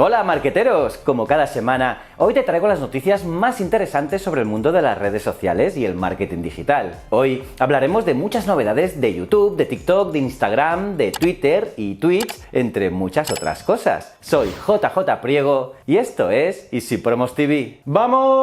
Hola marqueteros, como cada semana, hoy te traigo las noticias más interesantes sobre el mundo de las redes sociales y el marketing digital. Hoy hablaremos de muchas novedades de YouTube, de TikTok, de Instagram, de Twitter y Twitch, entre muchas otras cosas. Soy JJ Priego y esto es Easy Promos TV. ¡Vamos!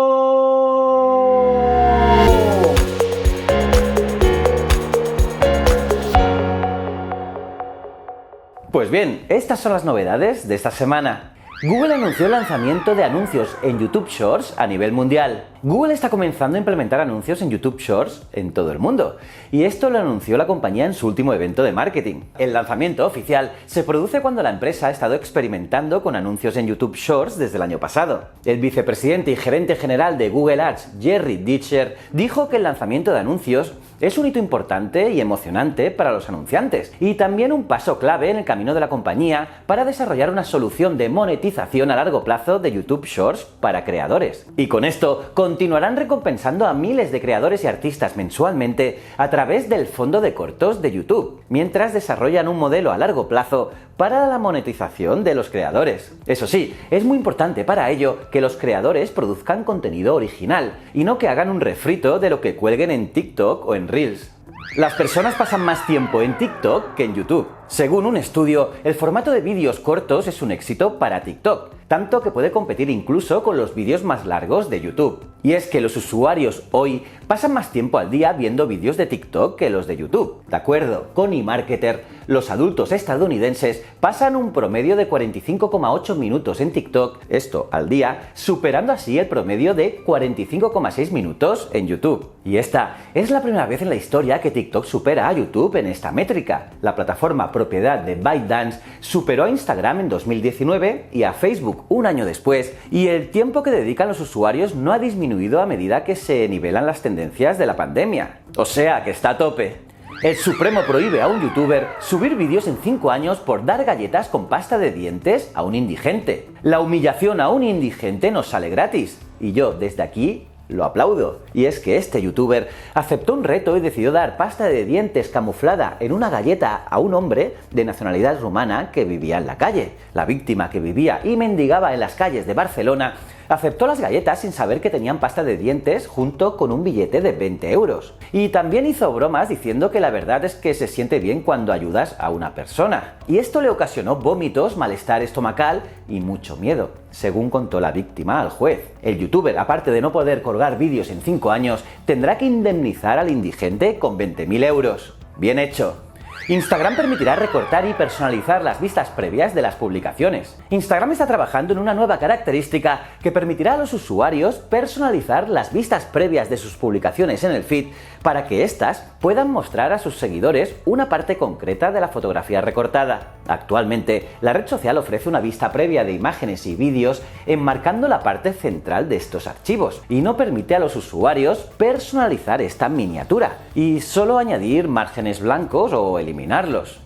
Pues bien, estas son las novedades de esta semana. Google anunció el lanzamiento de anuncios en YouTube Shorts a nivel mundial. Google está comenzando a implementar anuncios en YouTube Shorts en todo el mundo, y esto lo anunció la compañía en su último evento de marketing. El lanzamiento oficial se produce cuando la empresa ha estado experimentando con anuncios en YouTube Shorts desde el año pasado. El vicepresidente y gerente general de Google Ads, Jerry Ditcher, dijo que el lanzamiento de anuncios es un hito importante y emocionante para los anunciantes, y también un paso clave en el camino de la compañía para desarrollar una solución de monetización a largo plazo de YouTube Shorts para creadores. Y con esto continuarán recompensando a miles de creadores y artistas mensualmente a través del fondo de cortos de YouTube, mientras desarrollan un modelo a largo plazo para la monetización de los creadores. Eso sí, es muy importante para ello que los creadores produzcan contenido original y no que hagan un refrito de lo que cuelguen en TikTok o en Reels. Las personas pasan más tiempo en TikTok que en YouTube. Según un estudio, el formato de vídeos cortos es un éxito para TikTok, tanto que puede competir incluso con los vídeos más largos de YouTube. Y es que los usuarios hoy pasan más tiempo al día viendo vídeos de TikTok que los de YouTube. De acuerdo con eMarketer, los adultos estadounidenses pasan un promedio de 45,8 minutos en TikTok, esto al día, superando así el promedio de 45,6 minutos en YouTube. Y esta es la primera vez en la historia que TikTok supera a YouTube en esta métrica. La plataforma propiedad de ByteDance superó a Instagram en 2019 y a Facebook un año después, y el tiempo que dedican los usuarios no ha disminuido a medida que se nivelan las tendencias de la pandemia. O sea que está a tope. El Supremo prohíbe a un youtuber subir vídeos en 5 años por dar galletas con pasta de dientes a un indigente. La humillación a un indigente no sale gratis, y yo desde aquí lo aplaudo. Y es que este youtuber aceptó un reto y decidió dar pasta de dientes camuflada en una galleta a un hombre de nacionalidad rumana que vivía en la calle. La víctima, que vivía y mendigaba en las calles de Barcelona, aceptó las galletas sin saber que tenían pasta de dientes junto con un billete de 20 euros. Y también hizo bromas diciendo que la verdad es que se siente bien cuando ayudas a una persona. Y esto le ocasionó vómitos, malestar estomacal y mucho miedo, según contó la víctima al juez. El youtuber, aparte de no poder colgar vídeos en 5 años, tendrá que indemnizar al indigente con 20.000 euros. Bien hecho. Instagram permitirá recortar y personalizar las vistas previas de las publicaciones. Instagram está trabajando en una nueva característica que permitirá a los usuarios personalizar las vistas previas de sus publicaciones en el feed para que éstas puedan mostrar a sus seguidores una parte concreta de la fotografía recortada. Actualmente, la red social ofrece una vista previa de imágenes y vídeos enmarcando la parte central de estos archivos y no permite a los usuarios personalizar esta miniatura y solo añadir márgenes blancos o eliminarlos.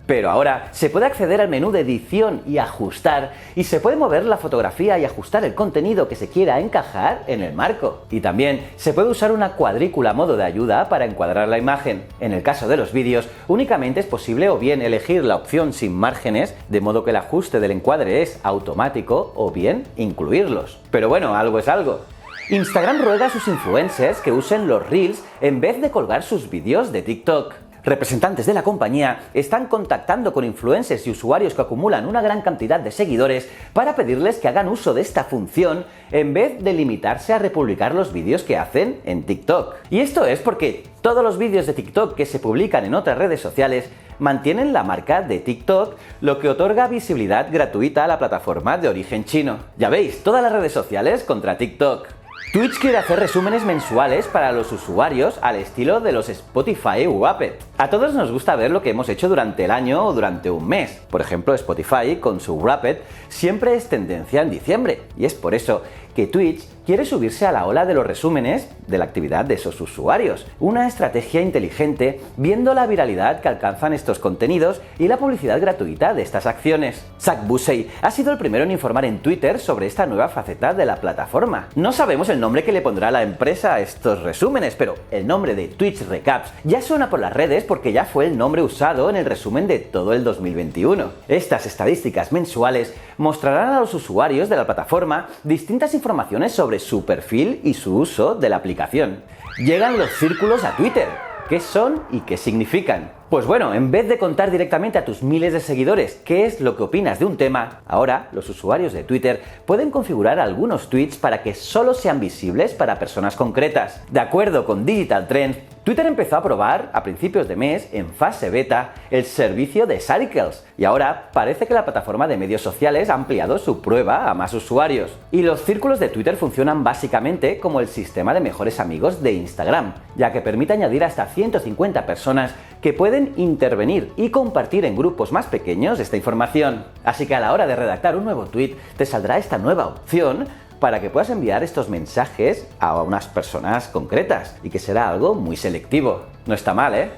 Pero ahora se puede acceder al menú de edición y ajustar, y se puede mover la fotografía y ajustar el contenido que se quiera encajar en el marco. Y también se puede usar una cuadrícula modo de ayuda para encuadrar la imagen. En el caso de los vídeos, únicamente es posible o bien elegir la opción sin márgenes, de modo que el ajuste del encuadre es automático, o bien incluirlos. Pero bueno, algo es algo. Instagram ruega a sus influencers que usen los Reels en vez de colgar sus vídeos de TikTok. Representantes de la compañía están contactando con influencers y usuarios que acumulan una gran cantidad de seguidores para pedirles que hagan uso de esta función en vez de limitarse a republicar los vídeos que hacen en TikTok. Y esto es porque todos los vídeos de TikTok que se publican en otras redes sociales mantienen la marca de TikTok, lo que otorga visibilidad gratuita a la plataforma de origen chino. Ya veis, todas las redes sociales contra TikTok. Twitch quiere hacer resúmenes mensuales para los usuarios al estilo de los Spotify o Apple. A todos nos gusta ver lo que hemos hecho durante el año o durante un mes. Por ejemplo, Spotify con su Wrapped siempre es tendencia en diciembre, y es por eso que Twitch quiere subirse a la ola de los resúmenes de la actividad de esos usuarios. Una estrategia inteligente viendo la viralidad que alcanzan estos contenidos y la publicidad gratuita de estas acciones. Zach Bussey ha sido el primero en informar en Twitter sobre esta nueva faceta de la plataforma. No sabemos el nombre que le pondrá la empresa a estos resúmenes, pero el nombre de Twitch Recaps ya suena por las redes porque ya fue el nombre usado en el resumen de todo el 2021. Estas estadísticas mensuales mostrarán a los usuarios de la plataforma distintas informaciones sobre su perfil y su uso de la aplicación. Llegan los círculos a Twitter. ¿Qué son y qué significan? Pues bueno, en vez de contar directamente a tus miles de seguidores qué es lo que opinas de un tema, ahora los usuarios de Twitter pueden configurar algunos tweets para que solo sean visibles para personas concretas. De acuerdo con Digital Trends, Twitter empezó a probar a principios de mes, en fase beta, el servicio de Circles, y ahora parece que la plataforma de medios sociales ha ampliado su prueba a más usuarios. Y los círculos de Twitter funcionan básicamente como el sistema de mejores amigos de Instagram, ya que permite añadir hasta 150 personas que pueden intervenir y compartir en grupos más pequeños esta información. Así que a la hora de redactar un nuevo tweet te saldrá esta nueva opción para que puedas enviar estos mensajes a unas personas concretas y que será algo muy selectivo. No está mal, ¿eh?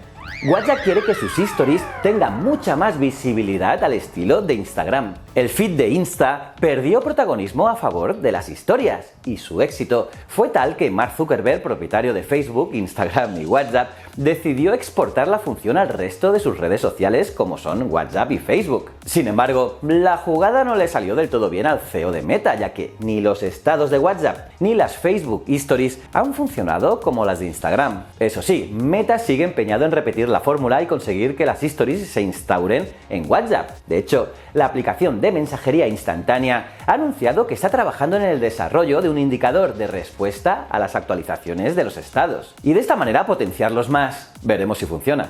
WhatsApp quiere que sus stories tengan mucha más visibilidad al estilo de Instagram. El feed de Insta perdió protagonismo a favor de las historias y su éxito fue tal que Mark Zuckerberg, propietario de Facebook, Instagram y WhatsApp, decidió exportar la función al resto de sus redes sociales como son WhatsApp y Facebook. Sin embargo, la jugada no le salió del todo bien al CEO de Meta, ya que ni los estados de WhatsApp ni las Facebook Stories han funcionado como las de Instagram. Eso sí, Meta sigue empeñado en repetir la fórmula y conseguir que las Stories se instauren en WhatsApp. De hecho, la aplicación de mensajería instantánea ha anunciado que está trabajando en el desarrollo de un indicador de respuesta a las actualizaciones de los estados y de esta manera potenciarlos más. Veremos si funciona.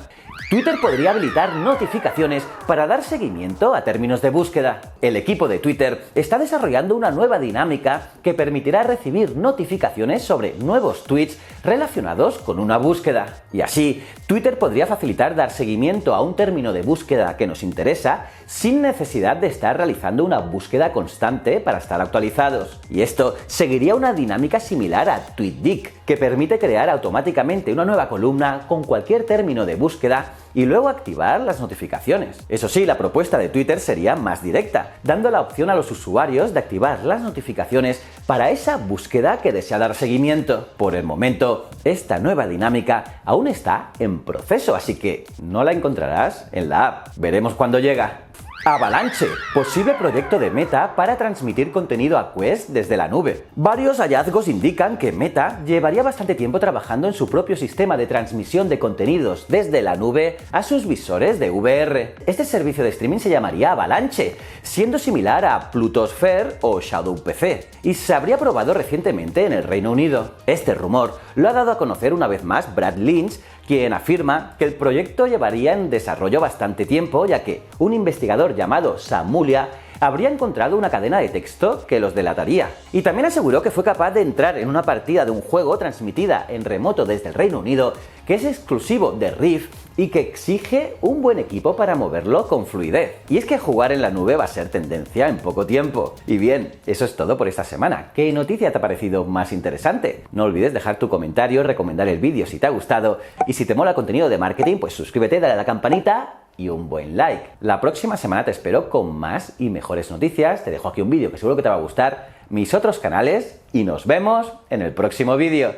Twitter podría habilitar notificaciones para dar seguimiento a términos de búsqueda. El equipo de Twitter está desarrollando una nueva dinámica que permitirá recibir notificaciones sobre nuevos tweets relacionados con una búsqueda. Y así, Twitter podría facilitar dar seguimiento a un término de búsqueda que nos interesa sin necesidad de estar realizando una búsqueda constante para estar actualizados. Y esto seguiría una dinámica similar a TweetDeck, que permite crear automáticamente una nueva columna con cualquier término de búsqueda y luego activar las notificaciones. Eso sí, la propuesta de Twitter sería más directa, dando la opción a los usuarios de activar las notificaciones para esa búsqueda que desea dar seguimiento. Por el momento, esta nueva dinámica aún está en proceso, así que no la encontrarás en la app. Veremos cuándo llega. Avalanche, posible proyecto de Meta para transmitir contenido a Quest desde la nube. Varios hallazgos indican que Meta llevaría bastante tiempo trabajando en su propio sistema de transmisión de contenidos desde la nube a sus visores de VR. Este servicio de streaming se llamaría Avalanche, siendo similar a Plutosphere o ShadowPC, y se habría probado recientemente en el Reino Unido. Este rumor lo ha dado a conocer una vez más Brad Lynch, quien afirma que el proyecto llevaría en desarrollo bastante tiempo, ya que un investigador llamado Samulia habría encontrado una cadena de texto que los delataría. Y también aseguró que fue capaz de entrar en una partida de un juego transmitida en remoto desde el Reino Unido, que es exclusivo de Rift y que exige un buen equipo para moverlo con fluidez. Y es que jugar en la nube va a ser tendencia en poco tiempo. Y bien, eso es todo por esta semana. ¿Qué noticia te ha parecido más interesante? No olvides dejar tu comentario, recomendar el vídeo si te ha gustado, y si te mola el contenido de marketing, pues suscríbete, dale a la campanita y un buen like. La próxima semana te espero con más y mejores noticias. Te dejo aquí un vídeo que seguro que te va a gustar, mis otros canales, y nos vemos en el próximo vídeo.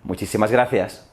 Muchísimas gracias.